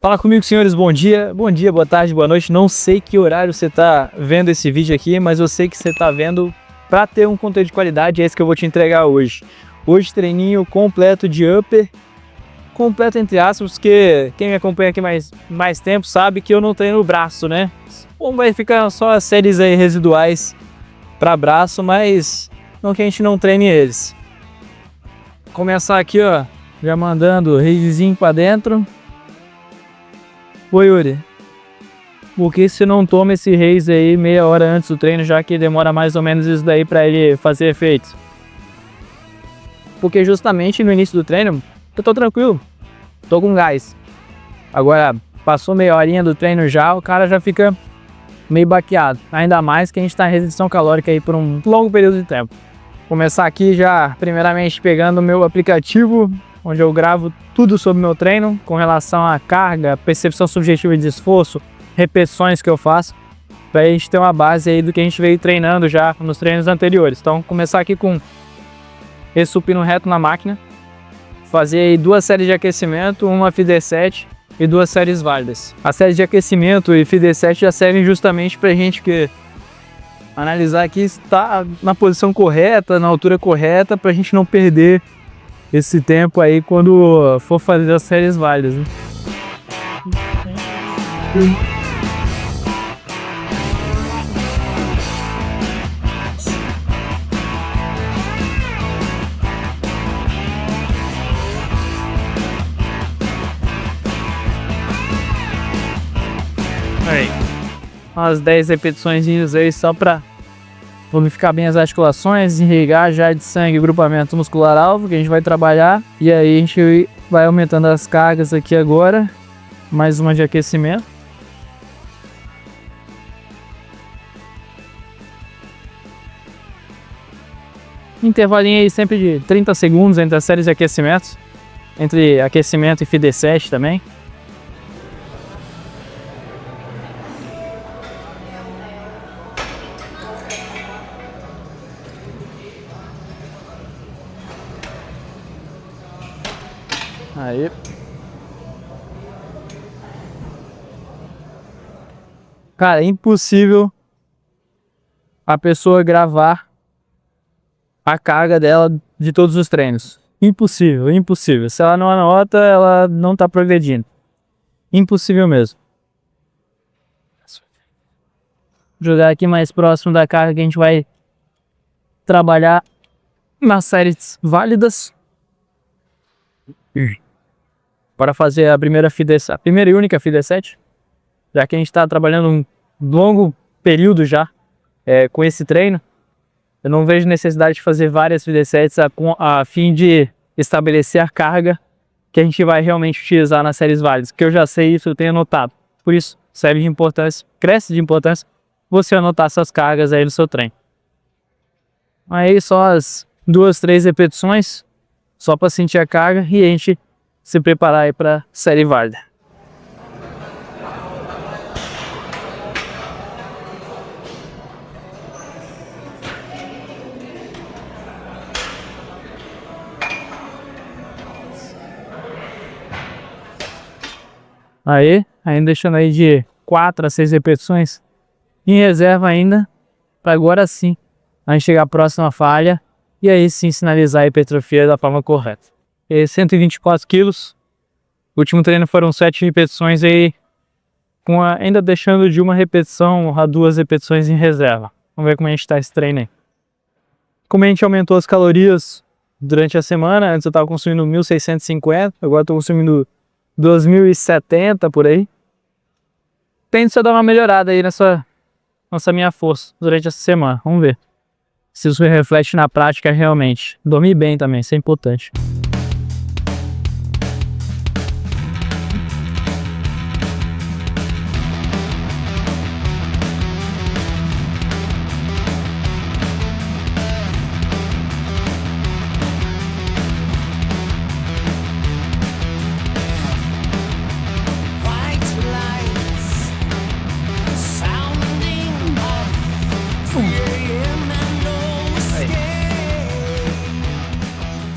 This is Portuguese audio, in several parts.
Fala comigo, senhores, bom dia, boa tarde, boa noite. Não sei que horário você tá vendo esse vídeo aqui, mas eu sei que você tá vendo para ter um conteúdo de qualidade, é esse que eu vou te entregar hoje. Hoje treininho completo de upper, completo entre aspas, porque quem me acompanha aqui mais tempo sabe que eu não treino o braço, né? Bom, vai ficar só as séries aí residuais para braço, mas não que a gente não treine eles. Começar aqui, ó, já mandando raisezinho para dentro. Oi, Yuri, por que você não toma esse raise aí meia hora antes do treino, já que demora mais ou menos isso daí para ele fazer efeito? Porque justamente no início do treino eu tô tranquilo, tô com gás. Agora, passou meia horinha do treino já, o cara já fica meio baqueado. Ainda mais que a gente tá em restrição calórica aí por um longo período de tempo. Vou começar aqui já, primeiramente, pegando o meu aplicativo, onde eu gravo tudo sobre o meu treino, com relação à carga, percepção subjetiva de esforço, repetições que eu faço, para a gente ter uma base aí do que a gente veio treinando já nos treinos anteriores. Então, começar aqui com esse supino reto na máquina, fazer aí 2 séries de aquecimento, uma FD7 e 2 séries válidas. As séries de aquecimento e FD7 já servem justamente para a gente analisar aqui se está na posição correta, na altura correta, para a gente não perder esse tempo aí quando for fazer as séries válidas, né? Aí, umas 10 repetições aí só para lubrificar bem as articulações, irrigar já de sangue, grupamento muscular alvo, que a gente vai trabalhar. E aí a gente vai aumentando as cargas aqui agora. Mais uma de aquecimento. Intervalinho aí sempre de 30 segundos entre as séries de aquecimento. Entre aquecimento e FD7 também. Aí. Cara, é impossível a pessoa gravar a carga dela de todos os treinos. Impossível, impossível. Se ela não anota, ela não tá progredindo. Impossível mesmo. Vou jogar aqui mais próximo da carga que a gente vai trabalhar nas séries válidas. Para fazer a primeira e única FD7, já que a gente está trabalhando um longo período já com esse treino, eu não vejo necessidade de fazer várias FD7s a fim de estabelecer a carga que a gente vai realmente utilizar nas séries válidas, que eu já sei isso, eu tenho anotado. Por isso, serve de importância, cresce de importância você anotar essas cargas aí no seu treino. Aí só as 2, 3 repetições, só para sentir a carga e a gente se preparar aí para série válida. Aí, ainda deixando aí de 4 a 6 repetições em reserva ainda, para agora sim a gente chegar à próxima falha e aí sim sinalizar a hipertrofia da forma correta. 124 quilos, o último treino foram 7 repetições aí, ainda deixando de uma repetição a 2 repetições em reserva. Vamos ver como a gente está esse treino aí. Como a gente aumentou as calorias durante a semana, antes eu estava consumindo 1.650, agora estou consumindo 2.070 por aí. Tende a dar uma melhorada aí nessa minha força durante essa semana, vamos ver se isso reflete na prática realmente. Dormir bem também, isso é importante. Aí.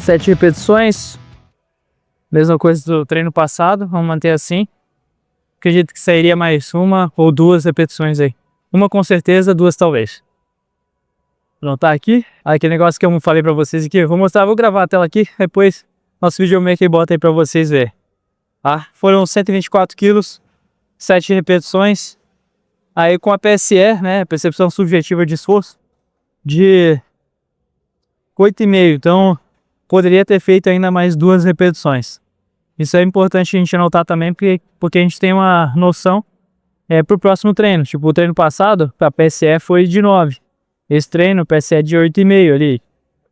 7 repetições, mesma coisa do treino passado, vamos manter assim. acredito que sairia mais uma ou duas repetições aí. Uma com certeza, duas talvez. Não tá aqui. Aquele negócio que eu falei pra vocês aqui, eu vou mostrar, vou gravar a tela aqui, depois nosso videomaker bota aí pra vocês verem. Tá? Foram 124 quilos, 7 repetições. Aí com a PSE, né, percepção subjetiva de esforço, de 8,5. Então, poderia ter feito ainda mais 2 repetições. Isso é importante a gente anotar também, porque a gente tem uma noção pro próximo treino. Tipo, o treino passado, a PSE foi de 9. Esse treino, PSE de 8,5 ali.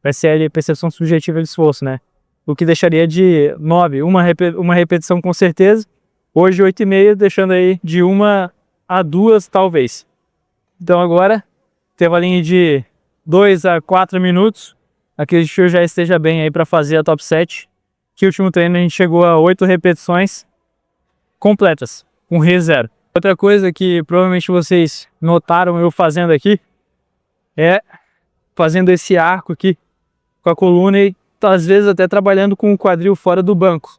PSE, percepção subjetiva de esforço, né? O que deixaria de 9, uma repetição com certeza. Hoje 8,5, deixando aí de 1 a 2 talvez. Então agora, intervalinho de 2 a 4 minutos. Acredito que eu já esteja bem aí para fazer a top 7. Que o último treino a gente chegou a 8 repetições completas, com R0. Outra coisa que provavelmente vocês notaram eu fazendo aqui, é fazendo esse arco aqui com a coluna e às vezes até trabalhando com o quadril fora do banco.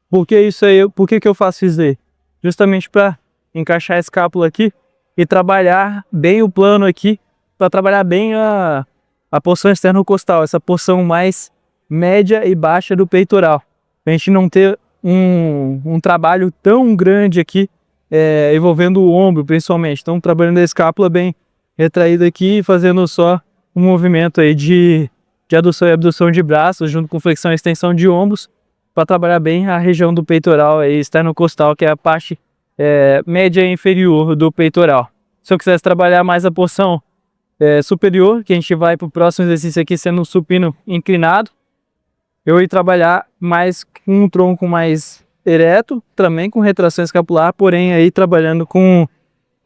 Por que isso aí? Por que eu faço isso aí? Justamente para encaixar a escápula aqui e trabalhar bem o plano aqui, para trabalhar bem a porção externo-costal, essa porção mais média e baixa do peitoral. Pra gente não ter um trabalho tão grande aqui, envolvendo o ombro principalmente. Então trabalhando a escápula bem retraída aqui e fazendo só um movimento aí de adução e abdução de braços, junto com flexão e extensão de ombros, para trabalhar bem a região do peitoral aí, externo-costal, que é a parte média e inferior do peitoral. Se eu quisesse trabalhar mais a porção superior, que a gente vai para o próximo exercício aqui sendo um supino inclinado, eu ia trabalhar mais com um tronco mais ereto, também com retração escapular, porém aí trabalhando com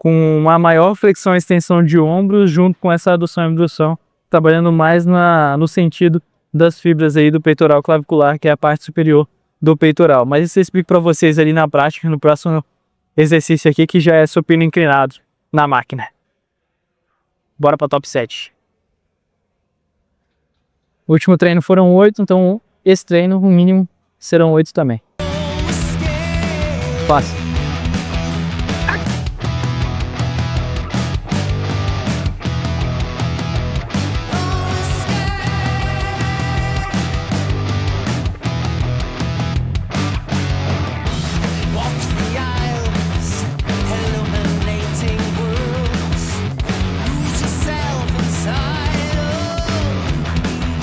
uma maior flexão e extensão de ombros, junto com essa adução e abdução, trabalhando mais no sentido das fibras aí do peitoral clavicular, que é a parte superior do peitoral. Mas isso eu explico para vocês ali na prática, no próximo exercício aqui, que já é supino inclinado na máquina. Bora para top 7. O último treino foram 8, então esse treino, no mínimo, serão 8 também. Fácil.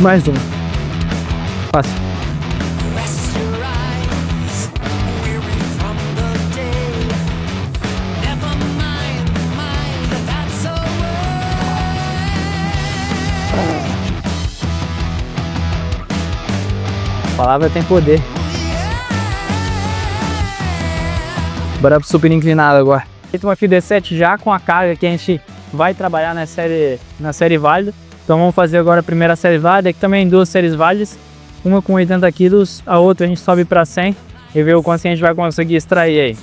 Mais um. Fácil. A palavra tem poder. Bora pro supino inclinado agora. Feito uma FIDE 7 já com a carga que a gente vai trabalhar na série válida. Então vamos fazer agora a primeira série válida, aqui também 2 séries válidas, uma com 80 quilos, a outra a gente sobe para 100 e ver o quanto a gente vai conseguir extrair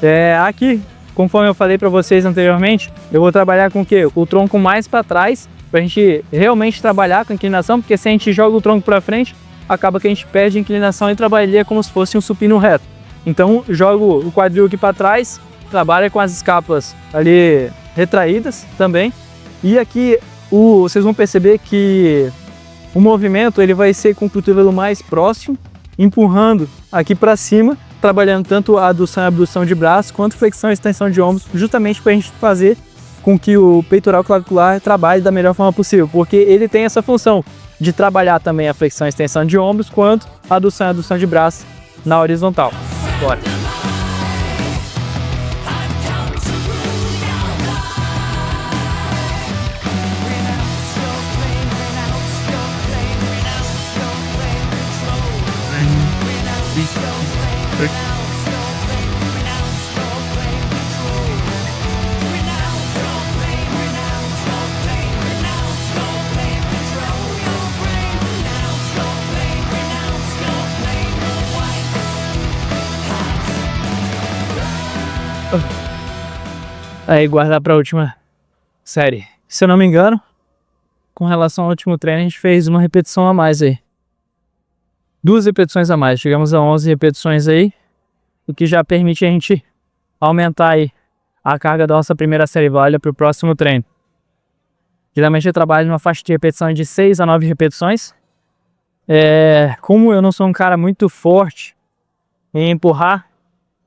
aí. Aqui, conforme eu falei para vocês anteriormente, eu vou trabalhar com o quê? O tronco mais para trás, para a gente realmente trabalhar com inclinação, porque se a gente joga o tronco para frente, acaba que a gente perde a inclinação e trabalharia como se fosse um supino reto. Então jogo o quadril aqui para trás, trabalha com as escápulas ali retraídas também, e aqui vocês vão perceber que o movimento ele vai ser com o cotovelo mais próximo, empurrando aqui para cima, trabalhando tanto a adução e abdução de braço, quanto flexão e extensão de ombros, justamente para a gente fazer com que o peitoral clavicular trabalhe da melhor forma possível, porque ele tem essa função de trabalhar também a flexão e extensão de ombros, quanto a adução e abdução de braço na horizontal. Bora! Aí guardar para a última série. Se eu não me engano, com relação ao último treino, a gente fez uma repetição a mais aí. 2 repetições a mais. Chegamos a 11 repetições aí, o que já permite a gente aumentar aí a carga da nossa primeira série válida para o próximo treino. Geralmente eu trabalho numa faixa de repetição de 6 a 9 repetições. Como eu não sou um cara muito forte em empurrar,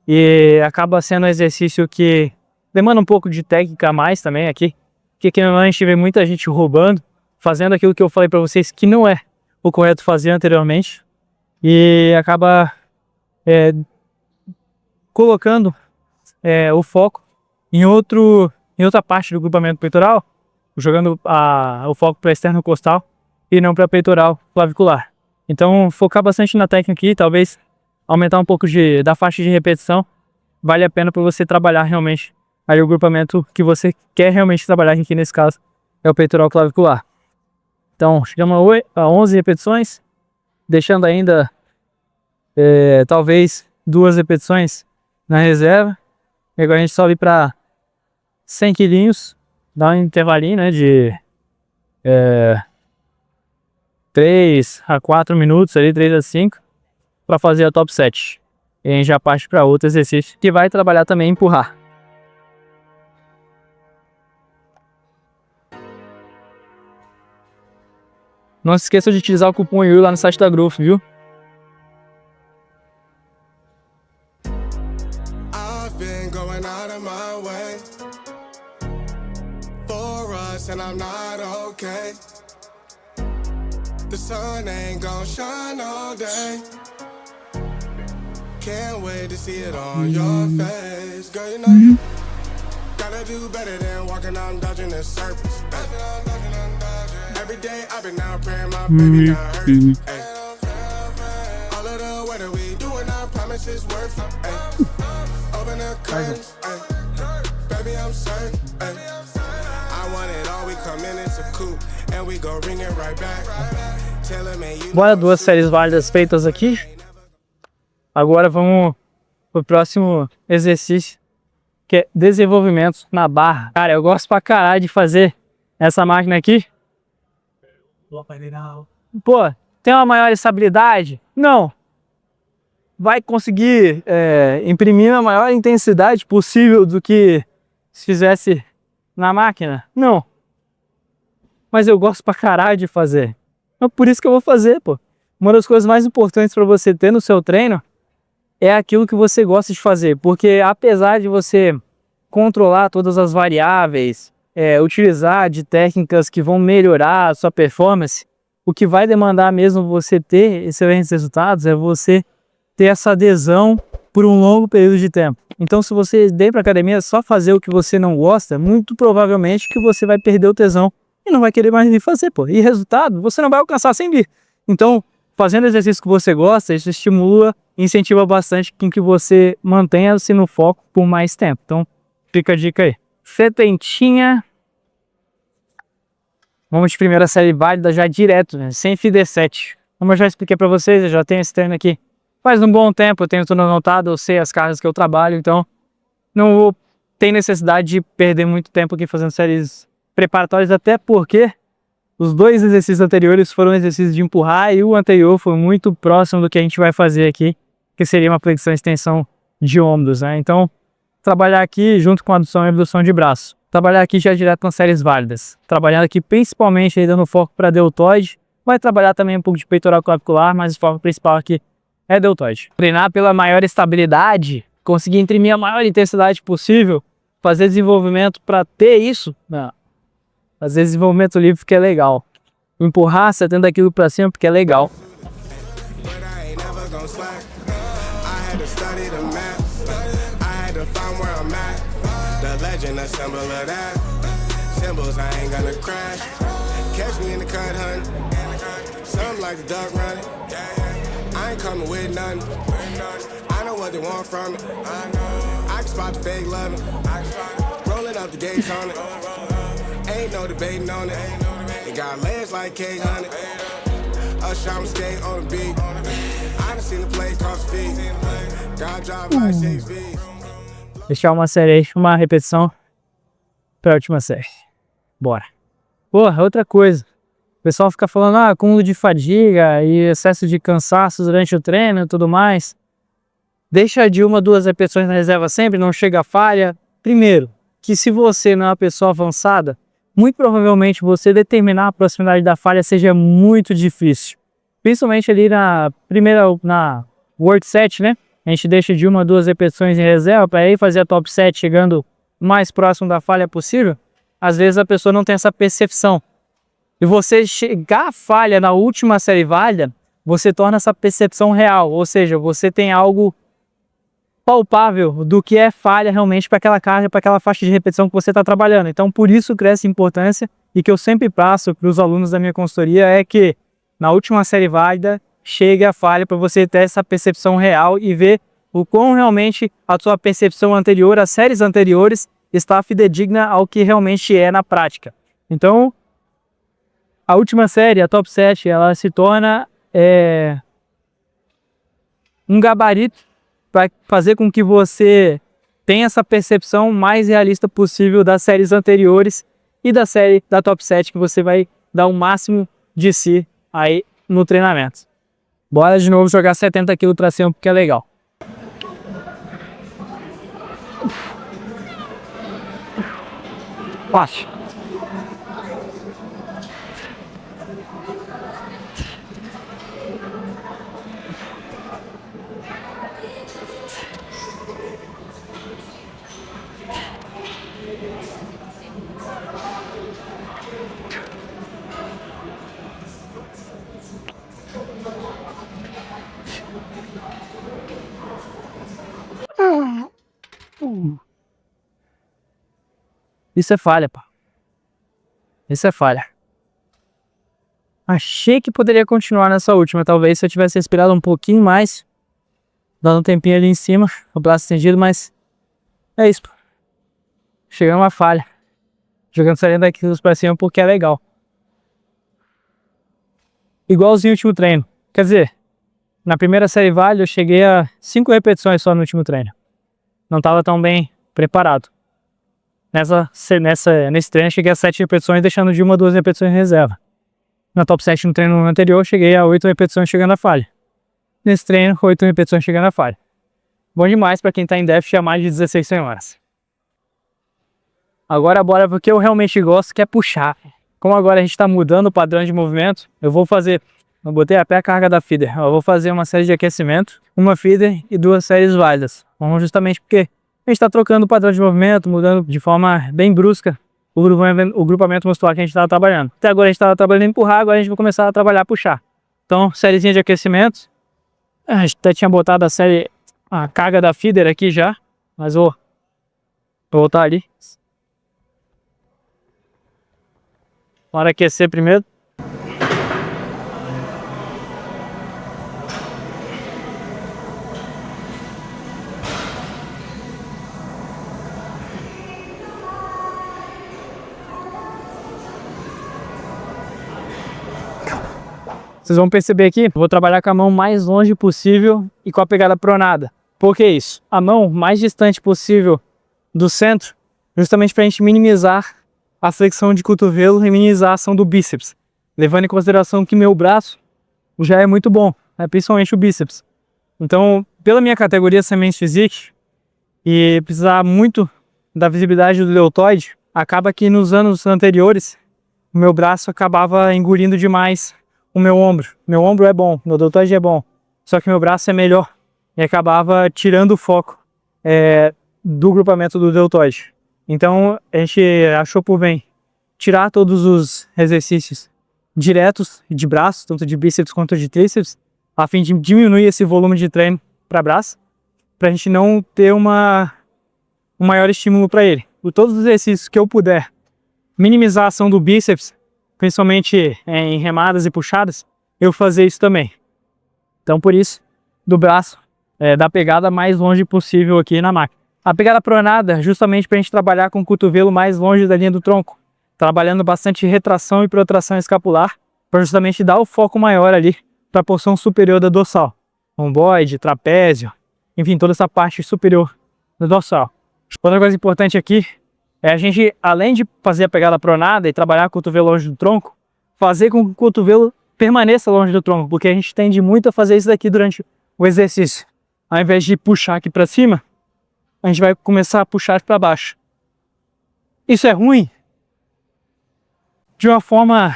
e acaba sendo um exercício que demanda um pouco de técnica a mais também aqui, porque aqui normalmente a gente vê muita gente roubando, fazendo aquilo que eu falei para vocês que não é o correto fazer anteriormente, e acaba colocando o foco em outra parte do grupamento peitoral, jogando o foco para externo costal e não para peitoral clavicular. Então focar bastante na técnica aqui, talvez aumentar um pouco da faixa de repetição, vale a pena para você trabalhar realmente aí o grupamento que você quer realmente trabalhar, que aqui nesse caso é o peitoral clavicular. Então chegamos a 11 repetições, deixando ainda talvez 2 repetições na reserva. E agora a gente sobe para 100 quilinhos, dá um intervalinho, né, de 3 a 4 minutos, ali 3 a 5, para fazer a top 7. E a gente já parte para outro exercício que vai trabalhar também empurrar. Não se esqueça de utilizar o cupom YURI lá no site da Growth, viu? And I'm not okay. The sun ain't gon' shine all day. Can't wait to see it on your face. Girl, you know you gotta do better than walking out dodging the surface. Every day I've been out praying my baby not hurt. All of the weather we doing, I promise it's worth it. Open the curtains, baby I'm certain. Bora, 2 séries válidas feitas aqui. Agora vamos pro próximo exercício, que é desenvolvimento na barra. Cara, eu gosto pra caralho de fazer essa máquina aqui. Pô, tem uma maior estabilidade? Não. Vai conseguir imprimir a maior intensidade possível do que se fizesse na máquina? Não. Mas eu gosto pra caralho de fazer. É por isso que eu vou fazer, pô. Uma das coisas mais importantes para você ter no seu treino é aquilo que você gosta de fazer. Porque apesar de você controlar todas as variáveis, utilizar de técnicas que vão melhorar a sua performance, o que vai demandar mesmo você ter excelentes resultados é você ter essa adesão por um longo período de tempo. Então, se você ir para academia só fazer o que você não gosta, muito provavelmente que você vai perder o tesão e não vai querer mais vir fazer, pô. E resultado, você não vai alcançar sem vir. Então, fazendo exercício que você gosta, isso estimula e incentiva bastante com que você mantenha-se no foco por mais tempo. Então, fica a dica aí. Setentinha. Vamos de primeira série válida já direto, né? Sem FD7. Como eu já expliquei para vocês, eu já tenho esse treino aqui faz um bom tempo, eu tenho tudo anotado, eu sei as cargas que eu trabalho, então não vou ter necessidade de perder muito tempo aqui fazendo séries preparatórias, até porque os 2 exercícios anteriores foram exercícios de empurrar e o anterior foi muito próximo do que a gente vai fazer aqui, que seria uma flexão e extensão de ombros, né? Então, trabalhar aqui junto com a adução e abdução de braço. Trabalhar aqui já direto nas séries válidas. Trabalhando aqui principalmente aí dando foco para deltoide. Vai trabalhar também um pouco de peitoral clavicular, mas o foco principal aqui é deltoide. Treinar pela maior estabilidade, conseguir imprimir a maior intensidade possível, fazer desenvolvimento para ter isso, não. Fazer desenvolvimento livre porque é legal. Empurrar 70 kg para cima porque é legal. I ain't coming with nothing. I know what they want from me. I can spot the fake loving. Rolling up the gates on it. Ain't no debating on it. It got legs like K-Honey. Us I'm skate on the beat. I done seen the play cross feet. God drive like 6 feet. Deixar uma série aí, uma repetição pra última série. Bora. Porra, outra coisa. O pessoal fica falando, acúmulo de fadiga e excesso de cansaço durante o treino e tudo mais. deixa de 1 a 2 repetições na reserva sempre, não chega a falha. Primeiro, que se você não é uma pessoa avançada, muito provavelmente você determinar a proximidade da falha seja muito difícil. Principalmente ali na World Set, né? A gente deixa de 1 a 2 repetições em reserva para aí fazer a top set chegando mais próximo da falha possível. Às vezes a pessoa não tem essa percepção. E você chegar à falha na última série válida, você torna essa percepção real. Ou seja, você tem algo palpável do que é falha realmente para aquela carga, para aquela faixa de repetição que você está trabalhando. Então, por isso cresce a importância, e que eu sempre passo para os alunos da minha consultoria é que na última série válida, chegue a falha para você ter essa percepção real e ver o quão realmente a sua percepção anterior, as séries anteriores, está fidedigna ao que realmente é na prática. Então, a última série, a top set, ela se torna um gabarito para fazer com que você tenha essa percepção mais realista possível das séries anteriores e da série da top set, que você vai dar o máximo de si aí no treinamento. Bora de novo jogar 70 kg para cima, porque é legal. Fácil. Isso é falha, pá. Isso é falha. Achei que poderia continuar nessa última. Talvez se eu tivesse respirado um pouquinho mais, dando um tempinho ali em cima, o braço estendido, mas é isso, pô. Chegamos à falha. Jogando 70 quilos pra cima porque é legal. Igualzinho o último treino. Quer dizer, na primeira série válida eu cheguei a 5 repetições só no último treino. Não estava tão bem preparado. Nesse treino eu cheguei a 7 repetições, deixando de 1 a 2 repetições em reserva. Na top 7 no treino anterior eu cheguei a 8 repetições chegando à falha. Nesse treino, 8 repetições chegando à falha. Bom demais para quem está em déficit há mais de 16 semanas. Agora bora pro que eu realmente gosto, que é puxar. Como agora a gente está mudando o padrão de movimento, eu botei até a carga da feeder. Eu vou fazer uma série de aquecimento, uma feeder e 2 séries válidas. Justamente porque a gente está trocando o padrão de movimento, mudando de forma bem brusca o grupamento muscular que a gente estava trabalhando. Até agora a gente estava trabalhando empurrar, agora a gente vai começar a trabalhar puxar. Então, sériezinha de aquecimento. A gente até tinha botado a carga da feeder aqui já, mas vou voltar ali. Bora aquecer primeiro. Vocês vão perceber aqui, eu vou trabalhar com a mão mais longe possível e com a pegada pronada. Por que isso? A mão mais distante possível do centro, justamente para a gente minimizar a flexão de cotovelo e minimizar a ação do bíceps. Levando em consideração que meu braço já é muito bom, né? Principalmente o bíceps. Então, pela minha categoria Semente Physique e precisar muito da visibilidade do deltoide, acaba que nos anos anteriores, o meu braço acabava engolindo demais o meu ombro. Meu ombro é bom, meu deltoide é bom, só que meu braço é melhor e acabava tirando o foco do grupamento do deltoide. Então a gente achou por bem tirar todos os exercícios diretos de braço, tanto de bíceps quanto de tríceps, a fim de diminuir esse volume de treino para braço, para a gente não ter um maior estímulo para ele. Por todos os exercícios que eu puder minimizar a ação do bíceps, principalmente em remadas e puxadas, eu fazer isso também. Então por isso, do braço, da pegada mais longe possível aqui na máquina. A pegada pronada, justamente para a gente trabalhar com o cotovelo mais longe da linha do tronco, trabalhando bastante retração e protração escapular, para justamente dar o foco maior ali para a porção superior da dorsal. Romboide, trapézio, enfim, toda essa parte superior da dorsal. Outra coisa importante aqui é a gente, além de fazer a pegada pronada e trabalhar com o cotovelo longe do tronco, fazer com que o cotovelo permaneça longe do tronco, porque a gente tende muito a fazer isso daqui durante o exercício. ao invés de puxar aqui para cima, a gente vai começar a puxar para baixo. Isso é ruim? De uma forma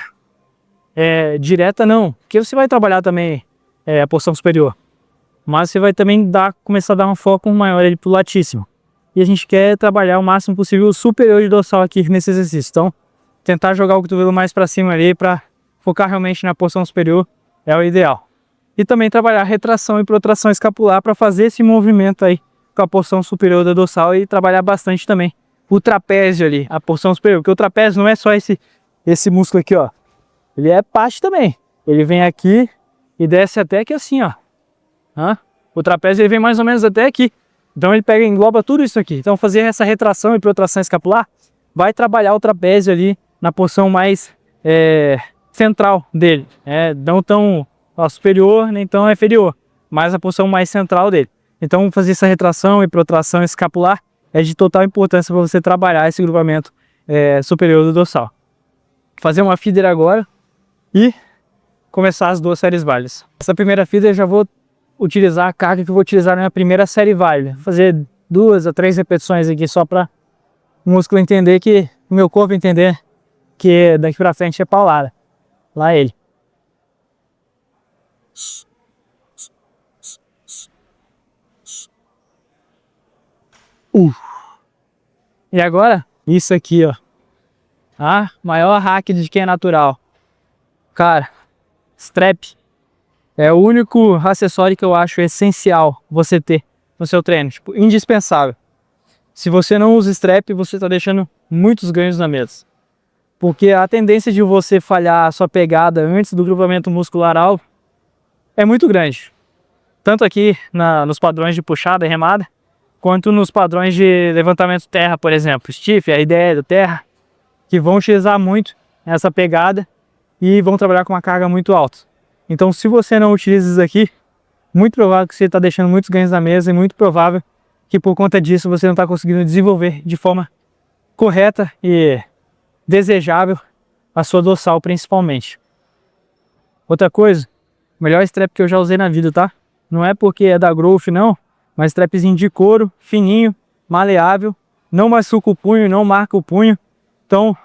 direta, não. Porque você vai trabalhar também a porção superior. Mas você vai também começar a dar um foco maior ali pro latíssimo. E a gente quer trabalhar o máximo possível o superior de dorsal aqui nesse exercício. Então, tentar jogar o cotovelo mais para cima ali para focar realmente na porção superior é o ideal. E também trabalhar retração e protração escapular para fazer esse movimento aí com a porção superior da dorsal e trabalhar bastante também o trapézio ali, a porção superior. Porque o trapézio não é só esse músculo aqui, ó. Ele é parte também. Ele vem aqui e desce até aqui assim, ó. O trapézio ele vem mais ou menos até aqui. Então ele engloba tudo isso aqui. Então fazer essa retração e protração escapular vai trabalhar o trapézio ali na porção mais central dele. Não tão superior, nem tão inferior, mas a porção mais central dele. Então fazer essa retração e protração escapular é de total importância para você trabalhar esse grupamento superior do dorsal. Fazer uma feeder agora e começar as 2 séries válidas. Essa primeira feeder eu já vou utilizar a carga que eu vou utilizar na minha primeira série válida. Vou fazer 2 a 3 repetições aqui só para o músculo entender o meu corpo entender que daqui para frente é paulada. Lá ele. E agora, isso aqui, ó. A maior hack de quem é natural. Cara, strap é o único acessório que eu acho essencial você ter no seu treino. Tipo, indispensável. Se você não usa strap, você está deixando muitos ganhos na mesa. Porque a tendência de você falhar a sua pegada antes do grupamento muscular alvo é muito grande. Tanto aqui nos padrões de puxada e remada, quanto nos padrões de levantamento terra, por exemplo. Stiff, a ideia do terra, que vão utilizar muito essa pegada e vão trabalhar com uma carga muito alta. Então, se você não utiliza isso aqui, muito provável que você está deixando muitos ganhos na mesa e muito provável que por conta disso você não está conseguindo desenvolver de forma correta e desejável a sua dorsal principalmente. Outra coisa, o melhor strap que eu já usei na vida, tá? Não é porque é da Growth não, mas strapzinho de couro, fininho, maleável, não machuca o punho, não marca o punho. Então,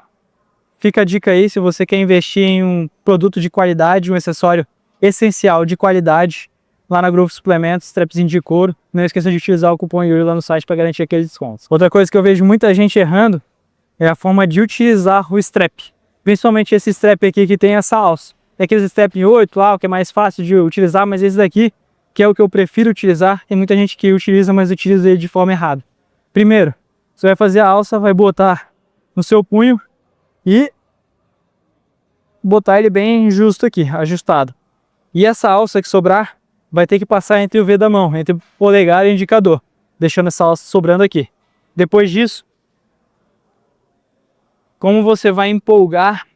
fica a dica aí, se você quer investir em um produto de qualidade, um acessório essencial de qualidade, lá na Growth Suplementos, strapzinho de couro, não esqueça de utilizar o cupom YURI lá no site para garantir aqueles descontos. Outra coisa que eu vejo muita gente errando é a forma de utilizar o strap. Principalmente esse strap aqui que tem essa alça. Tem aqueles strap em 8 lá, o que é mais fácil de utilizar, mas esse daqui, que é o que eu prefiro utilizar, tem muita gente que utiliza, mas utiliza ele de forma errada. Primeiro, você vai fazer a alça, vai botar no seu punho e botar ele bem justo aqui, ajustado. E essa alça que sobrar, vai ter que passar entre o V da mão, entre o polegar e o indicador, deixando essa alça sobrando aqui. Depois disso, como você vai empolgar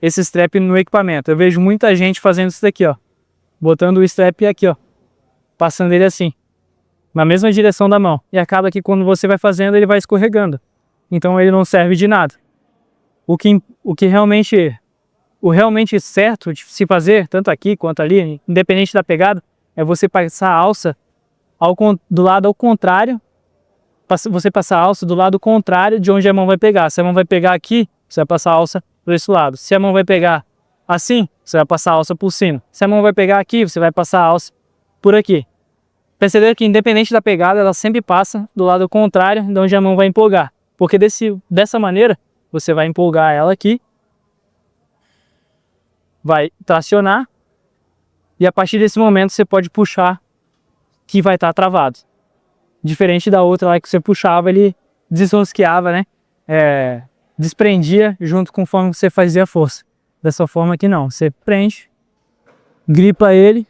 esse strap no equipamento? Eu vejo muita gente fazendo isso daqui, ó, botando o strap aqui, ó, passando ele assim, na mesma direção da mão. E acaba que quando você vai fazendo, ele vai escorregando. Então ele não serve de nada. O realmente certo de se fazer, tanto aqui quanto ali, independente da pegada, é você passar a alça do lado ao contrário. Você passar a alça do lado contrário de onde a mão vai pegar. Se a mão vai pegar aqui, você vai passar a alça por esse lado. Se a mão vai pegar assim, você vai passar a alça por cima. Se a mão vai pegar aqui, você vai passar a alça por aqui. Perceber que independente da pegada, ela sempre passa do lado contrário de onde a mão vai empolgar. Porque dessa maneira, você vai empolgar ela aqui, vai tracionar, e a partir desse momento você pode puxar, que vai estar travado. Diferente da outra lá que você puxava, ele desrosqueava, né? Desprendia junto conforme você fazia a força. Dessa forma aqui não, você prende, gripa ele,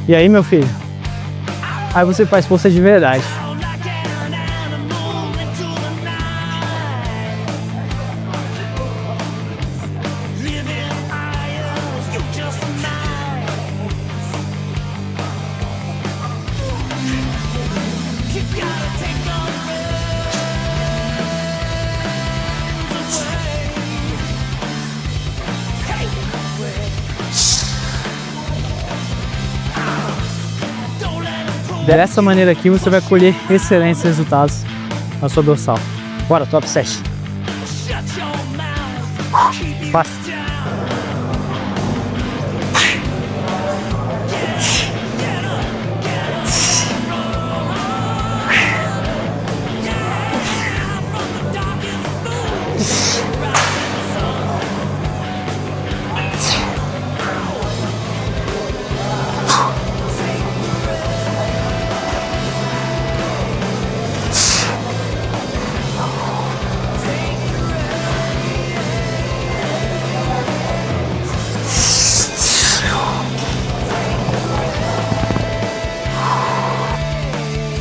e aí, meu filho, aí você faz força de verdade. Dessa maneira aqui você vai colher excelentes resultados na sua dorsal. Bora, top 7. Fácil.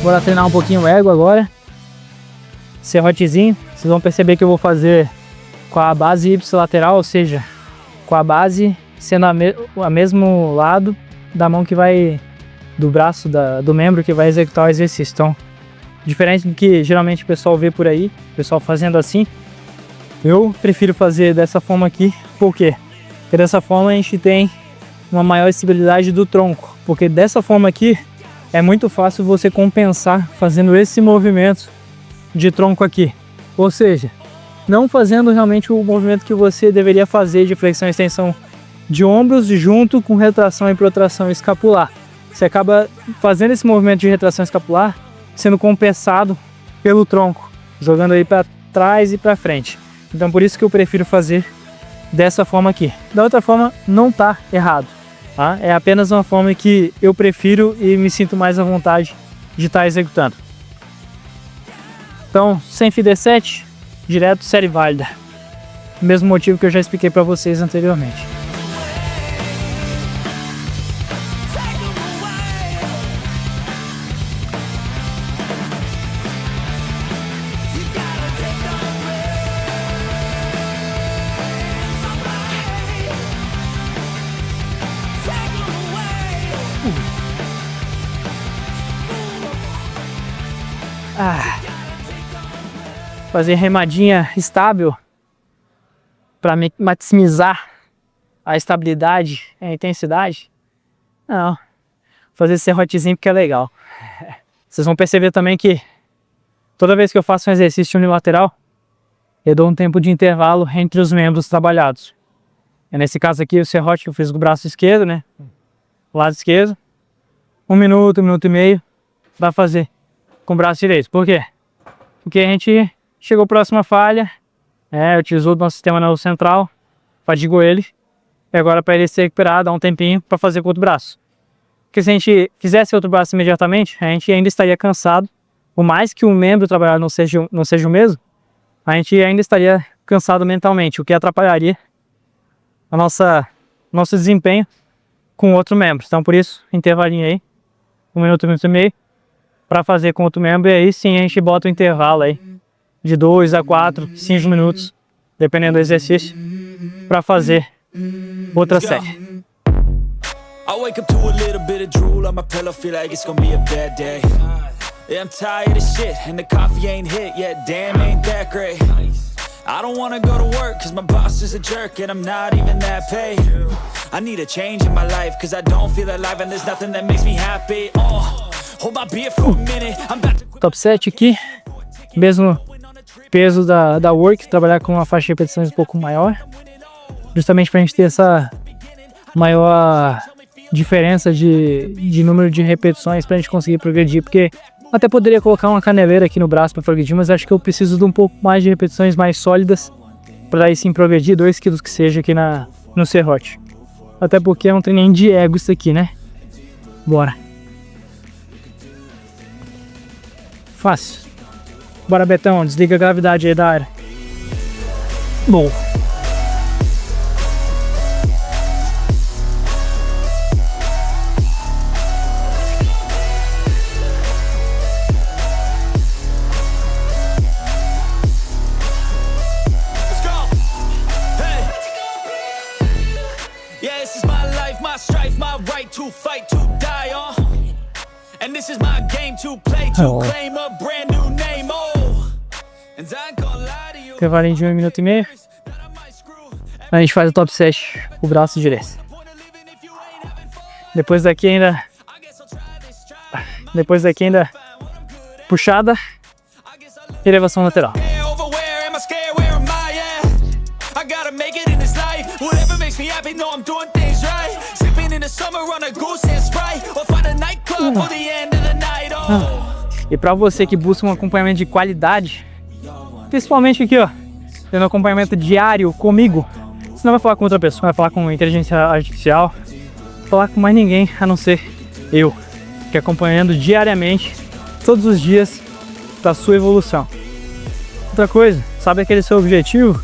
Bora treinar um pouquinho o ego agora. Serrotezinho. Vocês vão perceber que eu vou fazer com a base ipsilateral, ou seja, com a base sendo a mesmo lado da mão que vai, do braço, do membro que vai executar o exercício. Então, diferente do que geralmente o pessoal vê por aí, o pessoal fazendo assim, eu prefiro fazer dessa forma aqui. Por quê? Porque dessa forma a gente tem uma maior estabilidade do tronco, porque dessa forma aqui é muito fácil você compensar fazendo esse movimento de tronco aqui. Ou seja, não fazendo realmente o movimento que você deveria fazer de flexão e extensão de ombros junto com retração e protração escapular. Você acaba fazendo esse movimento de retração escapular sendo compensado pelo tronco, jogando aí para trás e para frente. Então por isso que eu prefiro fazer dessa forma aqui. Da outra forma não tá errado. Tá? É apenas uma forma que eu prefiro e me sinto mais à vontade de estar executando. Então, sem FD7, direto série válida. Mesmo motivo que eu já expliquei para vocês anteriormente. Fazer remadinha estável para maximizar a estabilidade e a intensidade. Não, fazer serrotezinho porque é legal. Vocês vão perceber também que toda vez que eu faço um exercício unilateral, eu dou um tempo de intervalo entre os membros trabalhados. Nesse caso aqui, o serrote que eu fiz com o braço esquerdo, né? O lado esquerdo. 1 minuto, 1 minuto e meio para fazer com o braço direito. Por quê? Porque a gente chegou próximo à falha, utilizou o nosso sistema nervoso central, fadigou ele, e agora para ele se recuperar, dá um tempinho para fazer com o outro braço. Porque se a gente fizesse outro braço imediatamente, a gente ainda estaria cansado, por mais que o membro trabalhado não seja o mesmo, a gente ainda estaria cansado mentalmente, o que atrapalharia a nosso desempenho com outro membro. Então por isso, intervalinho aí, 1 minuto, 1 minuto e meio, para fazer com outro membro, e aí sim a gente bota o intervalo aí de 2 a 4, 5 minutos, dependendo do exercício, para fazer outra série. I wake up to a little bit of drool on my pillow, feel like it's gonna be a bad day. Yeah, I'm tired of shit, and the coffee ain't hit yet, damn, ain't that great. I don't wanna go to work, cause my boss is a jerk, and I'm not even that paid. I need a change in my life, cause I don't feel alive, and there's nothing that makes me happy. Hold my beer for a minute, I'm about to... Top 7 aqui, mesmo peso da work, trabalhar com uma faixa de repetições um pouco maior, justamente pra gente ter essa maior diferença de número de repetições pra gente conseguir progredir, porque até poderia colocar uma caneleira aqui no braço para progredir, mas acho que eu preciso de um pouco mais de repetições mais sólidas para aí sim progredir 2 kg que seja aqui no serrote. Até porque é um treininho de ego isso aqui, né? Bora. Fácil. Bora, Betão, desliga a gravidade aí da área. Bom. To fight, to die on, and this is my game to play, to claim a brand new name, and I ain't gonna lie to you. Intervalinho de 1 minuto e meio. A gente faz o top 7 com o braço direito. Depois daqui ainda Depois daqui ainda puxada e elevação lateral. E para você que busca um acompanhamento de qualidade, principalmente aqui, ó, tendo acompanhamento diário comigo, você não vai falar com outra pessoa, vai falar com inteligência artificial, vai falar com mais ninguém a não ser eu, que acompanhando diariamente, todos os dias, da sua evolução. Outra coisa, sabe aquele seu objetivo?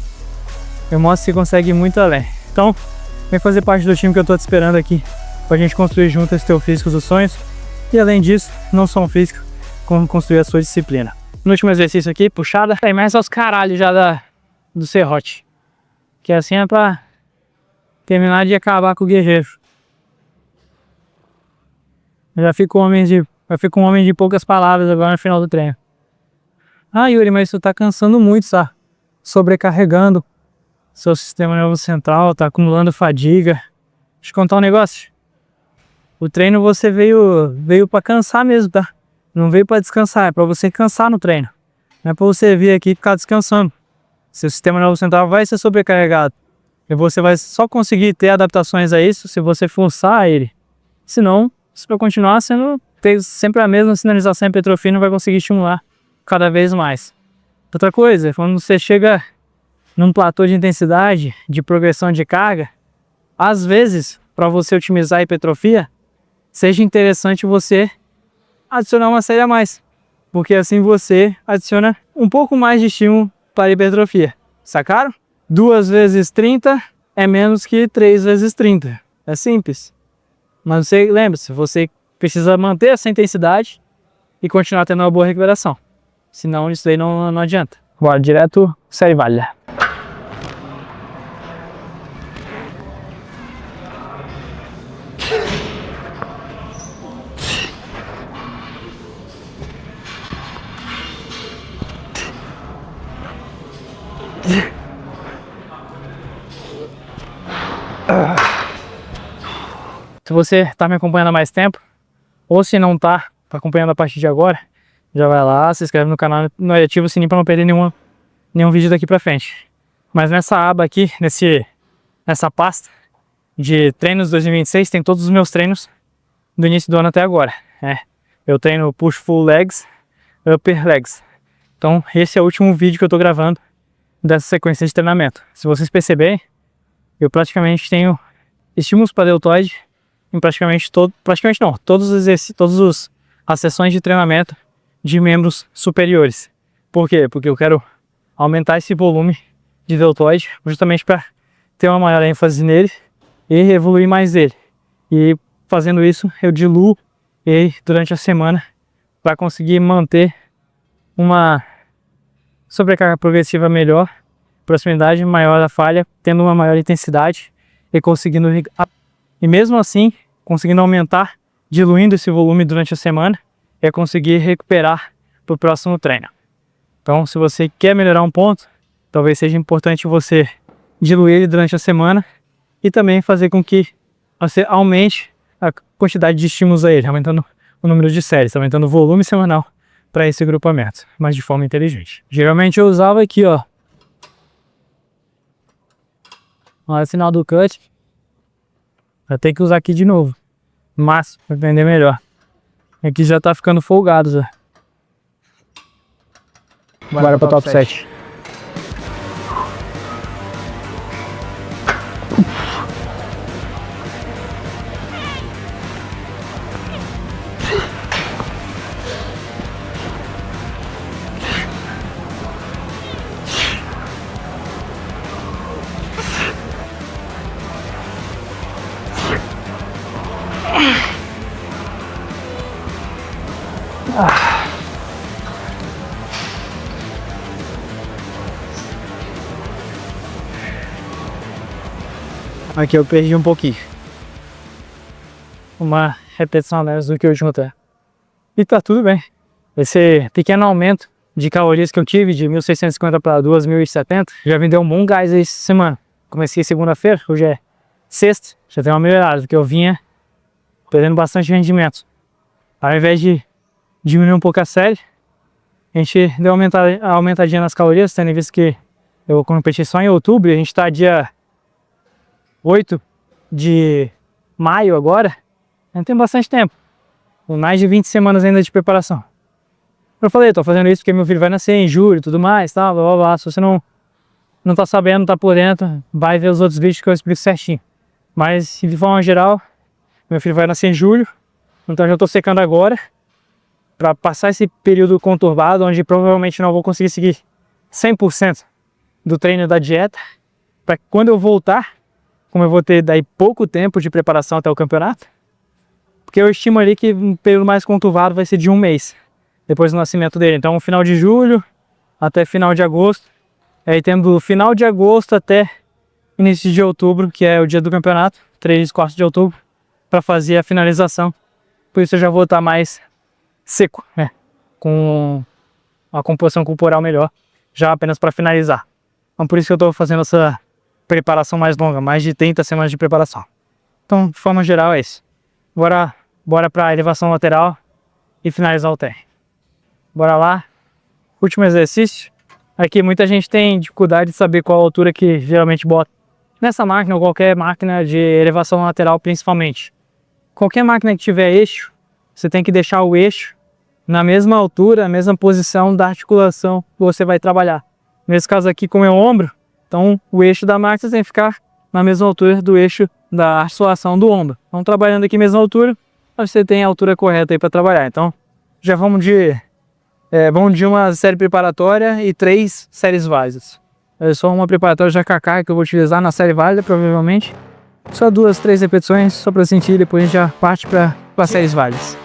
Eu mostro que você consegue ir muito além. Então, vem fazer parte do time que eu tô te esperando aqui, pra gente construir junto esse teu físico dos sonhos. E além disso, não só um físico, como construir a sua disciplina. No último exercício aqui, puxada, aí mais aos caralhos já do serrote. Que assim é pra terminar de acabar com o guerreiro. Eu já fico um homem de poucas palavras agora no final do treino. Ah, Yuri, mas isso tá cansando muito, tá? Sobrecarregando seu sistema nervoso central, tá acumulando fadiga. Deixa eu te contar um negócio. O treino você veio pra cansar mesmo, tá? Não veio pra descansar, é pra você cansar no treino. Não é pra você vir aqui e ficar descansando. Seu sistema nervoso central vai ser sobrecarregado. E você vai só conseguir ter adaptações a isso se você forçar ele. Senão, se vai continuar sendo sempre a mesma sinalização, a hipertrofia não vai conseguir estimular cada vez mais. Outra coisa, quando você chega num platô de intensidade, de progressão de carga, às vezes, para você otimizar a hipertrofia, seja interessante você adicionar uma série a mais, porque assim você adiciona um pouco mais de estímulo para a hipertrofia. Sacaram? 2 vezes 30 é menos que 3 vezes 30. É simples. Mas você lembre-se, você precisa manter essa intensidade e continuar tendo uma boa recuperação. Senão isso aí não adianta. Bora direto, série válida. Se você está me acompanhando há mais tempo, ou se não está acompanhando a partir de agora, já vai lá, se inscreve no canal e ativa o sininho para não perder nenhum vídeo daqui para frente. Mas nessa aba aqui, nessa pasta de treinos 2026, tem todos os meus treinos do início do ano até agora. Eu treino push full legs, upper legs. Então esse é o último vídeo que eu estou gravando dessa sequência de treinamento. Se vocês perceberem, eu praticamente tenho estímulos para deltoide em todos os exercícios, as sessões de treinamento de membros superiores. Por quê? Porque eu quero aumentar esse volume de deltoide justamente para ter uma maior ênfase nele e evoluir mais ele. E fazendo isso, eu diluo ele durante a semana para conseguir manter uma sobrecarga progressiva melhor, proximidade maior da falha, tendo uma maior intensidade e conseguindo, e mesmo assim, conseguindo aumentar, diluindo esse volume durante a semana, é conseguir recuperar para o próximo treino. Então, se você quer melhorar um ponto, talvez seja importante você diluir ele durante a semana e também fazer com que você aumente a quantidade de estímulos a ele, aumentando o número de séries, aumentando o volume semanal para esse grupamento, mas de forma inteligente. Geralmente eu usava aqui, ó. Olha o final do cut. Vai ter que usar aqui de novo. Mas, para entender melhor. Aqui já tá ficando folgado já. Bora para top 7. Aqui eu perdi um pouquinho. Uma repetição a menos do que o último treino. E tá tudo bem. Esse pequeno aumento de calorias que eu tive, de 1.650 para 2.070, já me deu um bom gás essa semana. Comecei segunda-feira, hoje é sexta, já tem uma melhorada, porque eu vinha perdendo bastante rendimento. Ao invés de diminuir um pouco a série. A gente deu uma aumentadinha nas calorias, tendo em vista que eu vou competir só em outubro. A gente está dia 8 de maio agora. Não tem bastante tempo. Com mais de 20 semanas ainda de preparação. Eu falei, tô fazendo isso porque meu filho vai nascer em julho e tudo mais, tá, blá, blá, blá. Se você não tá sabendo, não tá por dentro, vai ver os outros vídeos que eu explico certinho. Mas, de forma geral, meu filho vai nascer em julho. Então já tô secando agora para passar esse período conturbado, onde provavelmente não vou conseguir seguir 100% do treino da dieta, para que quando eu voltar, como eu vou ter daí pouco tempo de preparação até o campeonato, porque eu estimo ali que um período mais conturbado vai ser de 1 mês, depois do nascimento dele. Então, final de julho até final de agosto, aí temos do final de agosto até início de outubro, que é o dia do campeonato, 3 e 4 de outubro, para fazer a finalização. Por isso eu já vou estar mais seco, né? Com uma composição corporal melhor, já apenas para finalizar. Então por isso que eu estou fazendo essa preparação mais longa, mais de 30 semanas de preparação. Então, de forma geral, é isso. Bora para a elevação lateral e finalizar o treino. Bora lá. Último exercício. Aqui muita gente tem dificuldade de saber qual a altura que geralmente bota nessa máquina ou qualquer máquina de elevação lateral, principalmente. Qualquer máquina que tiver eixo, você tem que deixar o eixo na mesma altura, na mesma posição da articulação que você vai trabalhar. Nesse caso aqui, como é o ombro, então o eixo da máquina tem que ficar na mesma altura do eixo da articulação do ombro. Então, trabalhando aqui mesma altura, você tem a altura correta aí para trabalhar. Então, já vamos de uma série preparatória e 3 séries válidas. É só uma preparatória de AKK que eu vou utilizar na série válida, provavelmente. Só 2, 3 repetições, só para sentir, depois a gente já parte para séries válidas.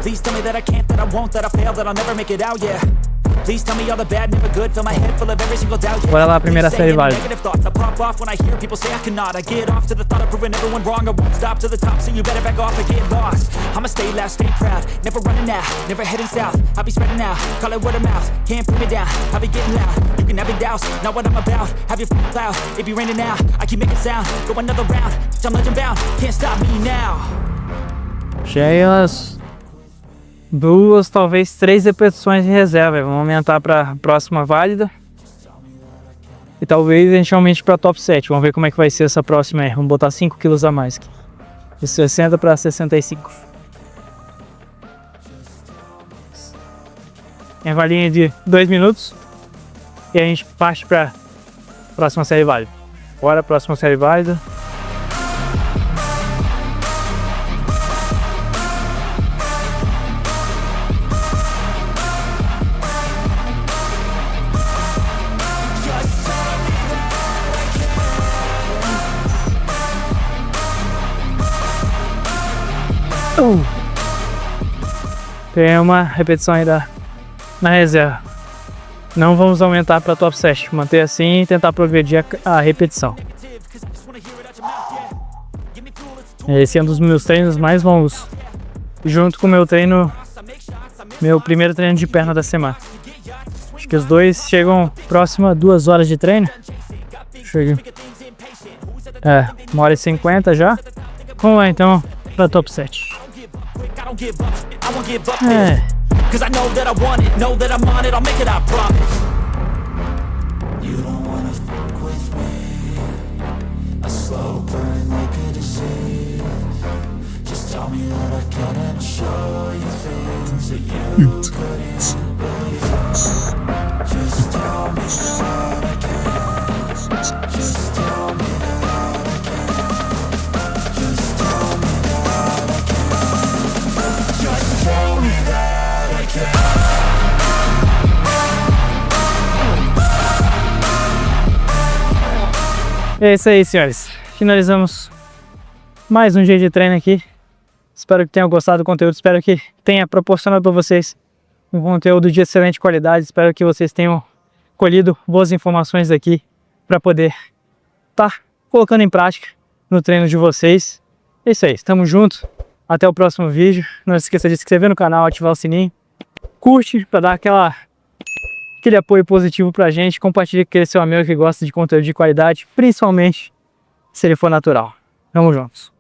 Please tell me that I can't, that I won't, that I fail, that I'll never make it out, yeah. Please tell me all the bad, never good, fill my head full of every single doubt, yeah. Bora lá, a primeira série válida. Negative thoughts, I pop off when I hear people say I cannot. I get off to the thought of proving everyone wrong. I won't stop to the top, so you better back off and get lost. I'ma stay loud, stay proud, never running out, never heading south. I'll be spreading out, call it word of mouth, can't put me down. I'll be getting loud, you can have it douse, not what I'm about. Have your cloud, it be raining now. I keep making sound, go another round. I'm legend bound, can't stop me now. Cheias. 2, talvez 3 repetições em reserva. Vamos aumentar para a próxima válida. E talvez a gente aumente para top 7. Vamos ver como é que vai ser essa próxima aí. Vamos botar 5 quilos a mais aqui. De 60 para 65. Intervalinho de 2 minutos. E a gente parte para a próxima série válida. Bora, próxima série válida. Tem uma repetição ainda na reserva. Não vamos aumentar para top 7. Manter assim e tentar progredir a repetição. Esse é um dos meus treinos mais longos, junto com o meu primeiro treino de perna da semana. Acho que os dois chegam próximo a 2 horas de treino. Chega. 1h50 já. Vamos lá então para top 7. Cause I know that I want it, know that I'm on it, I'll make it, I promise. You don't wanna fuck with me. A slow burn like a disease. Just tell me that I can and show you things that you couldn't believe. Just tell me that I can. Just tell me that I can. Just tell me that I can. Just tell me that. É isso aí, senhores. Finalizamos mais um dia de treino aqui. Espero que tenham gostado do conteúdo. Espero que tenha proporcionado para vocês um conteúdo de excelente qualidade. Espero que vocês tenham colhido boas informações aqui para poder estar colocando em prática no treino de vocês. É isso aí. Estamos juntos. Até o próximo vídeo. Não se esqueça de se inscrever no canal, ativar o sininho. Curte para dar aquele apoio positivo pra gente. Compartilhe com aquele seu amigo que gosta de conteúdo de qualidade, principalmente se ele for natural. Tamo juntos.